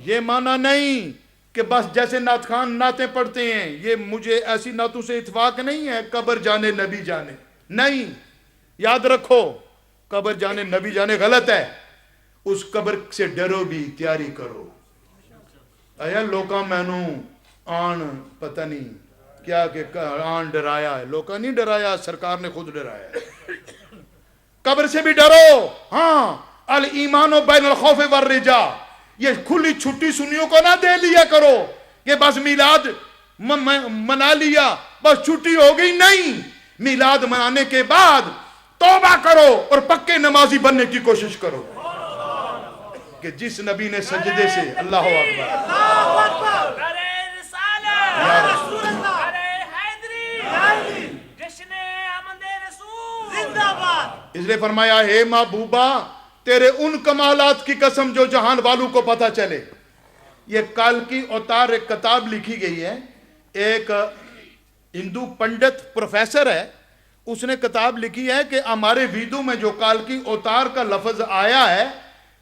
یہ معنی نہیں کہ بس جیسے نعت خان نعتیں پڑھتے ہیں یہ مجھے ایسی نعتوں سے اتفاق نہیں ہے قبر جانے نبی جانے، نہیں، یاد رکھو قبر جانے نبی جانے غلط ہے، اس قبر سے ڈرو بھی، تیاری کرو۔ ایا لوکاں مینوں آن پتہ نہیں کیا کہ آن ڈرایا ہے، لوکاں نہیں ڈرایا، سرکار نے خود ڈرایا ہے۔ قبر سے بھی ڈرو، ہاں، الایمان بین الخوف والرجا، یہ کھلی چھٹی سنیوں کو نہ دے لیا کرو کہ بس میلاد منا لیا بس چھٹی ہو گئی، نہیں، میلاد منانے کے بعد توبہ کرو اور پکے نمازی بننے کی کوشش کرو کہ جس نبی نے سجدے سے اللہ اکبر اس لیے فرمایا ہے محبوبہ تیرے ان کمالات کی قسم جو جہان والوں کو پتہ چلے۔ یہ کال کی اوتار ایک کتاب لکھی گئی ہے، ایک ہندو پنڈت پروفیسر ہے، اس نے کتاب لکھی ہے کہ ہمارے ویدوں میں جو کال کی اوتار کا لفظ آیا ہے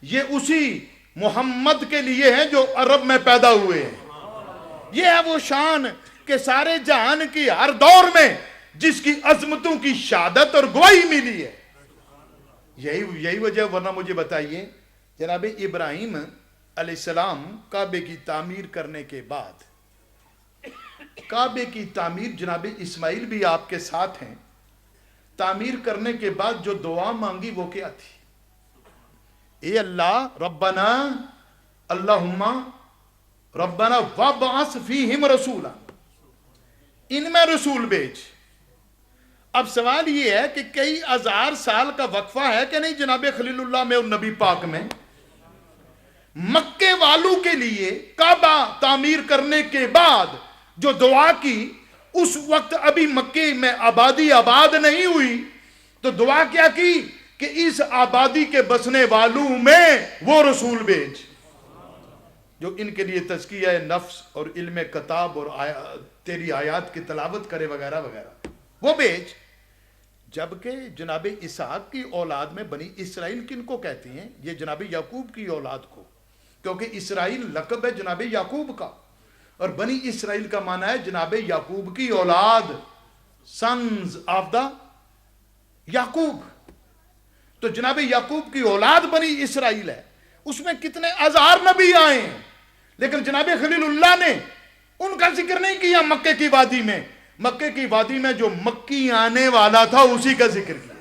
یہ اسی محمد کے لیے ہے جو عرب میں پیدا ہوئے ہیں۔ یہ ہے وہ شان کہ سارے جہان کی ہر دور میں جس کی عظمتوں کی شہادت اور گواہی ملی ہے۔ یہی وجہ، ورنہ مجھے بتائیے جناب ابراہیم علیہ السلام کعبے کی تعمیر کرنے کے بعد، کعبے کی تعمیر، جناب اسماعیل بھی آپ کے ساتھ ہیں، تعمیر کرنے کے بعد جو دعا مانگی وہ کیا تھی؟ اے اللہ ربنا اللہم ربنا وابعث فیہم رسولا، ان میں رسول بھیج۔ اب سوال یہ ہے کہ کئی ہزار سال کا وقفہ ہے کہ نہیں جناب خلیل اللہ میں اور نبی پاک میں؟ مکے والوں کے لیے کعبہ تعمیر کرنے کے بعد جو دعا کی، اس وقت ابھی مکے میں آبادی آباد نہیں ہوئی، تو دعا کیا کی کہ اس آبادی کے بسنے والوں میں وہ رسول بھیج جو ان کے لیے تزکیہ نفس اور علم کتاب اور تیری آیات کی تلاوت کرے وغیرہ وغیرہ، وہ بھیج۔ جبکہ جناب اسحاق کی اولاد میں بنی اسرائیل کن کو کہتے ہیں؟ یہ جناب یعقوب کی اولاد کو، کیونکہ اسرائیل لقب ہے جناب یعقوب کا، اور بنی اسرائیل کا معنی ہے جناب یعقوب کی اولاد، سنز آف دا یعقوب۔ تو جناب یعقوب کی اولاد بنی اسرائیل ہے، اس میں کتنے ہزار نبی آئے ہیں، لیکن جناب خلیل اللہ نے ان کا ذکر نہیں کیا مکے کی وادی میں۔ مکے کی وادی میں جو مکی آنے والا تھا اسی کا ذکر کیا۔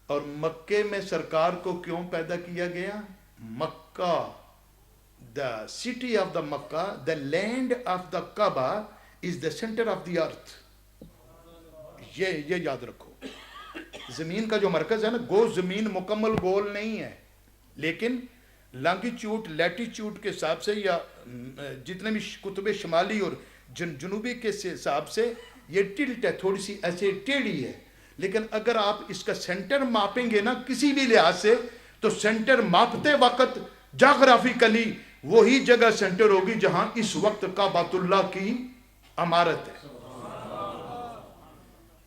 اور مکے میں سرکار کو کیوں پیدا کیا گیا؟ مکہ، the city of the Makkah, the land of the Kaaba is the center of the earth۔ یہ یاد رکھو، زمین کا جو مرکز ہے نا، گو زمین مکمل گول نہیں ہے، لیکن لانگیچیوڈ لیٹیچیوڈ کے حساب سے یا جتنے بھی قطب شمالی اور جنوبی کے حساب سے یہ ٹلٹ ہے، تھوڑی سی ایسے ٹیڑھی ہے، لیکن اگر آپ اس کا سینٹر ماپیں گے نا کسی بھی لحاظ سے، تو سینٹر ماپتے وقت جغرافیکلی وہی جگہ سینٹر ہوگی جہاں اس وقت کعبۃ اللہ کی عمارت ہے،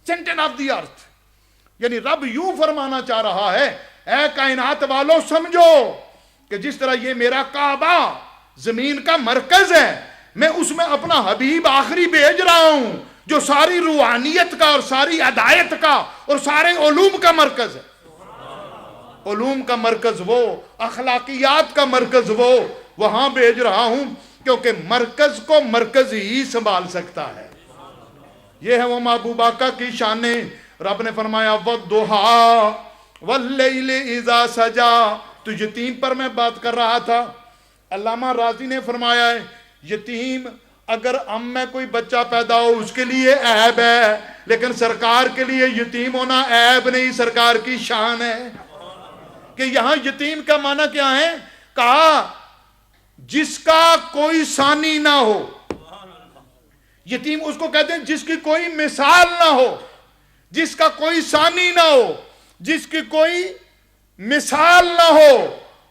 سینٹر آف دی ارتھ۔ یعنی رب یوں فرمانا چاہ رہا ہے، اے کائنات والوں سمجھو کہ جس طرح یہ میرا کعبہ زمین کا مرکز ہے، میں اس میں اپنا حبیب آخری بھیج رہا ہوں جو ساری روحانیت کا اور ساری ہدایت کا اور سارے علوم کا مرکز ہے۔ علوم کا مرکز وہ، اخلاقیات کا مرکز وہ، وہاں بھیج رہا ہوں کیونکہ مرکز کو مرکز ہی سنبھال سکتا ہے۔ یہ ہے وہ محبوب آقا کی شان۔ رب نے فرمایا وَالضُّحَىٰ وَاللَّيْلِ إِذَا سَجَىٰ، تو یتیم پر میں بات کر رہا تھا۔ علامہ راضی نے فرمایا ہے یتیم اگر ہم میں کوئی بچہ پیدا ہو اس کے لیے عیب ہے، لیکن سرکار کے لیے یتیم ہونا عیب نہیں، سرکار کی شان ہے۔ کہ یہاں یتیم کا معنی کیا ہے؟ کہا جس کا کوئی ثانی نہ ہو۔ یتیم اس کو کہتے ہیں جس کی کوئی مثال نہ ہو، جس کا کوئی ثانی نہ ہو، جس کی کوئی مثال نہ ہو،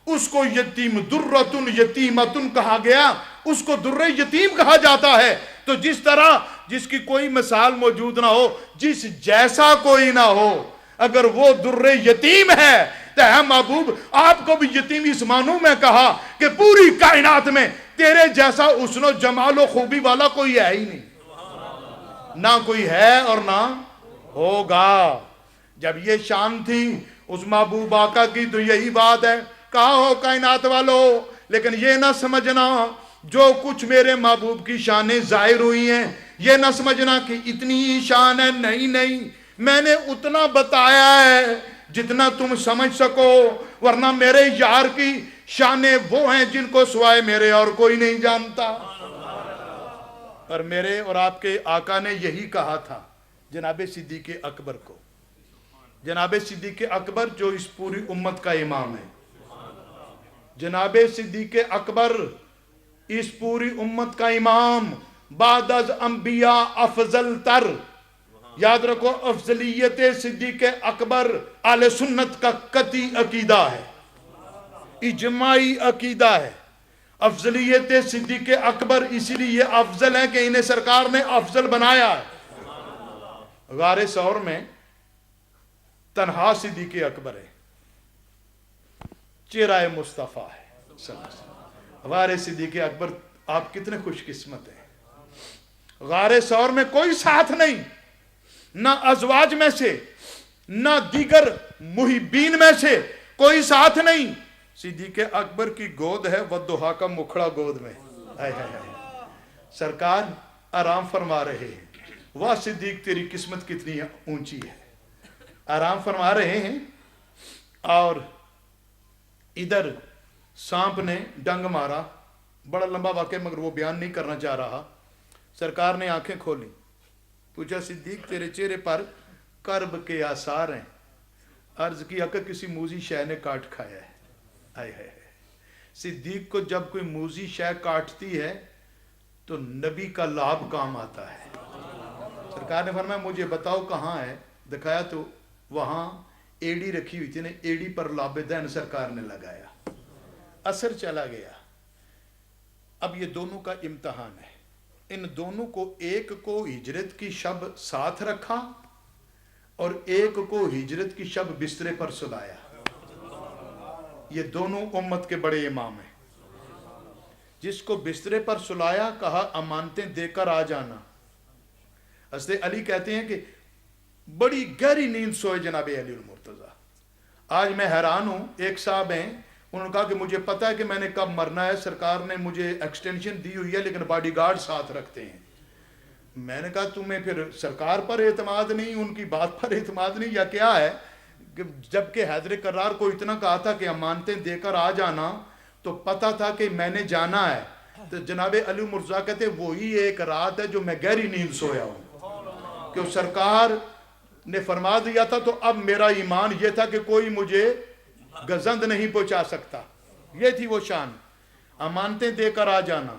اس کو یتیم، درۃ یتیمۃ کہا گیا، اس کو در یتیم کہا جاتا ہے۔ تو جس طرح جس کی کوئی مثال موجود نہ ہو، جس جیسا کوئی نہ ہو، اگر وہ در یتیم ہے تو ہے محبوب آپ کو بھی یتیم اس معنوں میں کہا کہ پوری کائنات میں تیرے جیسا حسن و جمال و خوبی والا کوئی ہے ہی نہیں، نہ کوئی ہے اور نہ ہوگا۔ جب یہ شان تھی اس محبوب آقا کی تو یہی بات ہے، کہا ہو کائنات والو لیکن یہ نہ سمجھنا جو کچھ میرے محبوب کی شانیں ظاہر ہوئی ہیں یہ نہ سمجھنا کہ اتنی ہی شان ہے، نہیں نہیں، میں نے اتنا بتایا ہے جتنا تم سمجھ سکو، ورنہ میرے یار کی شانیں وہ ہیں جن کو سوائے میرے اور کوئی نہیں جانتا۔ اور میرے اور آپ کے آقا نے یہی کہا تھا جناب صدیق اکبر کو، جناب صدیق اکبر جو اس پوری امت کا امام ہے، جناب صدیق اکبر اس پوری امت کا امام، بعد از انبیاء افضل تر، یاد رکھو افضلیت صدیق اکبر اہل سنت کا قطعی عقیدہ ہے، اجماعی عقیدہ ہے۔ افضلیت صدیق اکبر اسی لیے افضل ہے کہ انہیں سرکار نے افضل بنایا ہے۔ غار ثور میں تنہا صدیق اکبر ہے، چہرہ مصطفیٰ ہے صلی اللہ علیہ وسلم۔ غار صدیق اکبر آپ کتنے خوش قسمت ہیں، غار ثور میں کوئی ساتھ نہیں، نہ ازواج میں سے نہ دیگر محبین میں سے کوئی ساتھ نہیں، صدیق اکبر کی گود ہے والضحیٰ کا مکھڑا گود میں، سرکار آرام فرما رہے ہیں۔ واہ صدیق تیری قسمت کتنی اونچی ہے، آرام فرما رہے ہیں اور ادھر سانپ نے ڈنگ مارا، بڑا لمبا واقعہ مگر وہ بیان نہیں کرنا چاہ رہا۔ سرکار نے آنکھیں کھولی، پوچھا صدیق تیرے چہرے پر کرب کے آثار ہیں، عرض کیا کہ کسی موذی شے نے کاٹ کھایا ہے۔ آئے ہے صدیق کو جب کوئی موذی شے کاٹتی ہے تو نبی کا لعاب کام آتا ہے۔ سرکار نے فرمایا مجھے بتاؤ کہاں ہے، دکھایا تو وہاں ایڑی رکھی ہوئی تھی نا، ایڑی پر لعاب دین سرکار نے لگایا، اثر چلا گیا۔ اب یہ دونوں کا امتحان ہے، ان دونوں کو ایک کو ہجرت کی شب ساتھ رکھا اور ایک کو ہجرت کی شب بسترے پر سلایا۔ یہ دونوں امت کے بڑے امام ہیں۔ جس کو بسترے پر سلایا کہا امانتیں دے کر آ جانا۔ حضرت علی کہتے ہیں کہ بڑی گہری نیند سوئے جناب علی المرتضیٰ۔ آج میں حیران ہوں، ایک صاحب ہیں انہوں نے کہا کہ مجھے پتا ہے کہ میں نے کب مرنا ہے، سرکار نے مجھے ایکسٹینشن دی ہوئی ہے لیکن باڈی گارڈ ساتھ رکھتے ہیں۔ میں نے کہا تمہیں پھر سرکار پر اعتماد نہیں، ان کی بات پر اعتماد نہیں یا کیا ہے؟ جبکہ حیدر کرار کو اتنا کہا تھا کہ امانتیں دے کر آ جانا تو پتا تھا کہ میں نے جانا ہے، تو جناب علی مرزا کہتے وہی ایک رات ہے جو میں گہری نیند سویا ہوں، کہ سرکار نے فرما دیا تھا تو اب میرا ایمان یہ تھا کہ کوئی مجھے گزند نہیں پہنچا سکتا۔ یہ تھی وہ شان، امانتیں دے کر آ جانا۔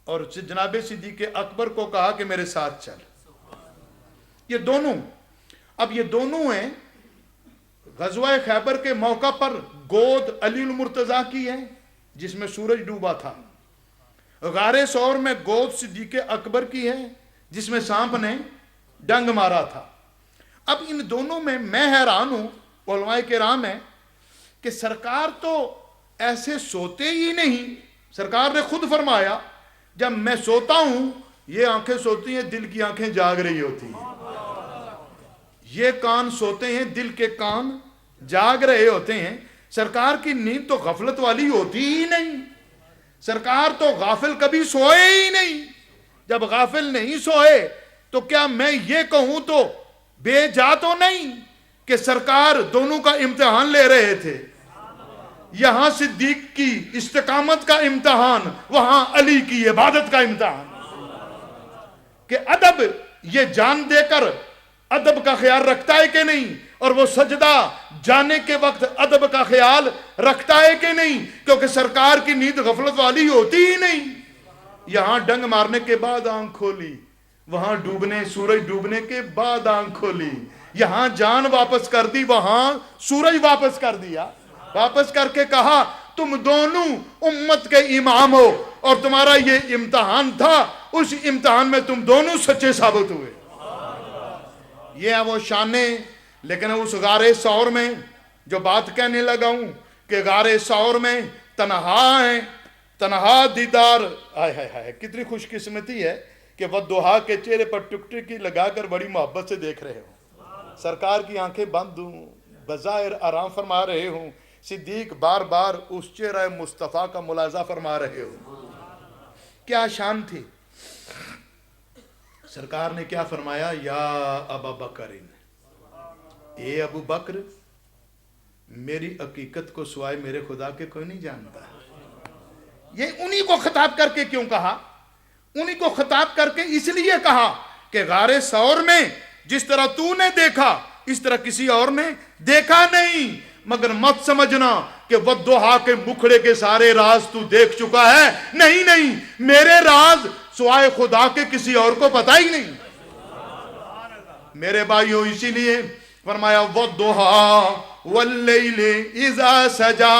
اور جناب صدیق اکبر کو کہا کہ میرے ساتھ چل۔ یہ دونوں، اب یہ دونوں ہیں غزوہ خیبر کے موقع پر گود علی المرتضیٰ کی ہے جس میں سورج ڈوبا تھا، غار ثور میں گود صدیق اکبر کی ہے جس میں سانپ نے ڈنگ مارا تھا۔ اب ان دونوں میں حیران ہوں، علماء کرام ہیں کہ سرکار تو ایسے سوتے ہی نہیں۔ سرکار نے خود فرمایا جب میں سوتا ہوں یہ آنکھیں سوتی ہیں، دل کی آنکھیں جاگ رہی ہوتی ہیں، یہ کان سوتے ہیں، دل کے کان جاگ رہے ہوتے ہیں۔ سرکار کی نیند تو غفلت والی ہوتی ہی نہیں، سرکار تو غافل کبھی سوئے ہی نہیں۔ جب غافل نہیں سوئے تو کیا میں یہ کہوں تو بے جا تو نہیں کہ سرکار دونوں کا امتحان لے رہے تھے؟ یہاں صدیق کی استقامت کا امتحان، وہاں علی کی عبادت کا امتحان، کہ ادب یہ جان دے کر ادب کا خیال رکھتا ہے کہ نہیں، اور وہ سجدہ جانے کے وقت ادب کا خیال رکھتا ہے کہ نہیں، کیونکہ سرکار کی نیند غفلت والی ہوتی ہی نہیں۔ یہاں ڈنگ مارنے کے بعد آنکھ کھولی، وہاں سورج ڈوبنے کے بعد آنکھ کھولی، یہاں جان واپس کر دی، وہاں سورج واپس کر دیا، واپس کر کے کہا تم دونوں امت کے امام ہو اور تمہارا یہ امتحان تھا، اس امتحان میں تم دونوں سچے ثابت ہوئے۔ یہ ہے وہ شانیں۔ لیکن اس غار ثور میں جو بات کہنے لگا ہوں کہ غار سور میں تنہا ہیں، تنہا دیدار، آئے ہائے ہائے کتنی خوش قسمتی ہے کہ والضحیٰ کے چہرے پر ٹکٹکی لگا کر بڑی محبت سے دیکھ رہے ہوں، سرکار کی آنکھیں بند ہوں، بظاہر آرام فرما رہے ہوں، صدیق بار بار اس چہرہ مصطفیٰ کا ملاحظہ فرما رہے ہوں۔ کیا شان تھی! سرکار نے کیا فرمایا؟ یا ابا بکر، اے ابو بکر، میری حقیقت کو سوائے میرے خدا کے کوئی نہیں جانتا۔ یہ انہی کو خطاب کر کے کیوں کہا؟ انہی کو خطاب کر کے اس لیے کہا کہ غار سور میں جس طرح تو نے دیکھا اس طرح کسی اور نے دیکھا نہیں، مگر مت سمجھنا کہ والضحیٰ کے مکھڑے کے سارے راز تو دیکھ چکا ہے، نہیں نہیں، میرے راز سوائے خدا کے کسی اور کو پتہ ہی نہیں۔ میرے بھائیوں، اسی لیے فرمایا والضحیٰ واللیل اذا سجا،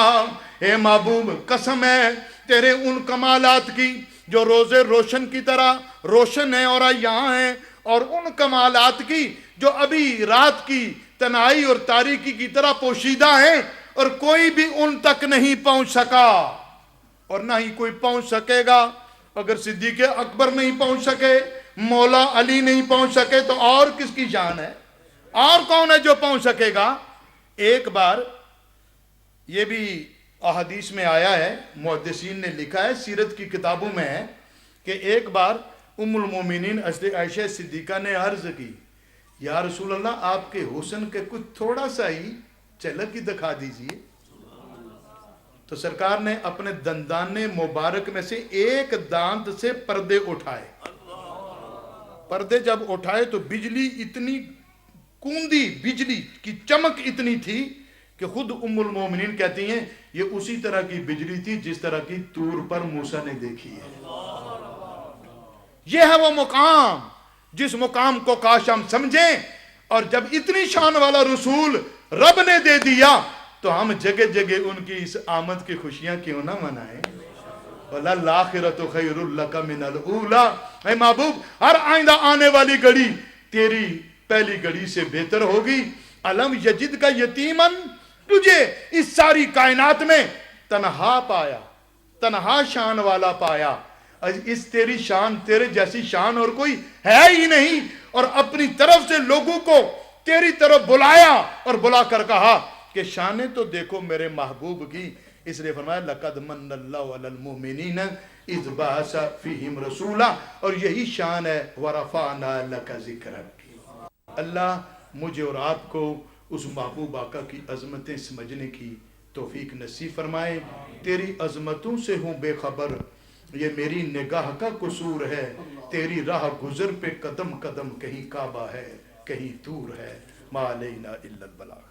اے محبوب قسم ہے تیرے ان کمالات کی جو روز روشن کی طرح روشن ہیں اور یہاں ہیں، اور ان کمالات کی جو ابھی رات کی تنہائی اور تاریکی کی طرح پوشیدہ ہیں اور کوئی بھی ان تک نہیں پہنچ سکا اور نہ ہی کوئی پہنچ سکے گا۔ اگر صدیق اکبر نہیں پہنچ سکے، مولا علی نہیں پہنچ سکے تو اور کس کی شان ہے؟ اور کون ہے جو پہنچ سکے گا؟ ایک بار یہ بھی احادیث میں آیا ہے، محدثین نے لکھا ہے، سیرت کی کتابوں میں ہے کہ ایک بار ام المومنین حضرت عائشہ صدیقہ نے عرض کی، یا رسول اللہ آپ کے حسن کے کچھ تھوڑا سا ہی جھلک ہی دکھا دیجئے۔ تو سرکار نے اپنے دندان مبارک میں سے ایک دانت سے پردے اٹھائے۔ پردے جب اٹھائے تو بجلی اتنی کوندی، بجلی کی چمک اتنی تھی کہ خود ام المومنین کہتی ہیں یہ اسی طرح کی بجلی تھی جس طرح کی طور پر موسیٰ نے دیکھی ہے۔ یہ ہے وہ مقام جس مقام کو کاش ہم سمجھیں، اور جب اتنی شان والا رسول رب نے دے دیا تو ہم جگہ جگہ ان کی اس آمد کی خوشیاں کیوں نہ منائیں۔ وَلَلْآخِرَةُ خَيْرٌ لَكَ مِنَ الْأُولَىٰ، اے محبوب ہر آئندہ آنے والی گھڑی تیری پہلی گھڑی سے بہتر ہوگی۔ علم یجد کا یتیمن، تجھے اس ساری کائنات میں تنہا پایا، تنہا شان والا پایا، اس تیری شان، تیرے جیسی شان اور کوئی ہے ہی نہیں، اور اپنی طرف سے لوگوں کو تیری طرف بلایا اور بلا کر کہا کہ شانیں تو دیکھو میرے محبوب کی، اس لیے فرمایا لَقَدْ مَنَّ اللَّهُ عَلَى الْمُؤْمِنِينَ إِذْ بَعَثَ فِيهِمْ رَسُولًا، اور یہی شان ہے وَرَفَعْنَا لَكَ ذِكْرَكَ۔ اللہ مجھے اور آپ کو اس محبوب آقا کی عظمتیں سمجھنے کی توفیق نصیب فرمائے۔ تیری عظمتوں سے ہوں بے خبر، یہ میری نگاہ کا قصور ہے، تیری راہ گزر پہ قدم قدم کہیں کعبہ ہے کہیں طور ہے، ما علینا الا البلاغ۔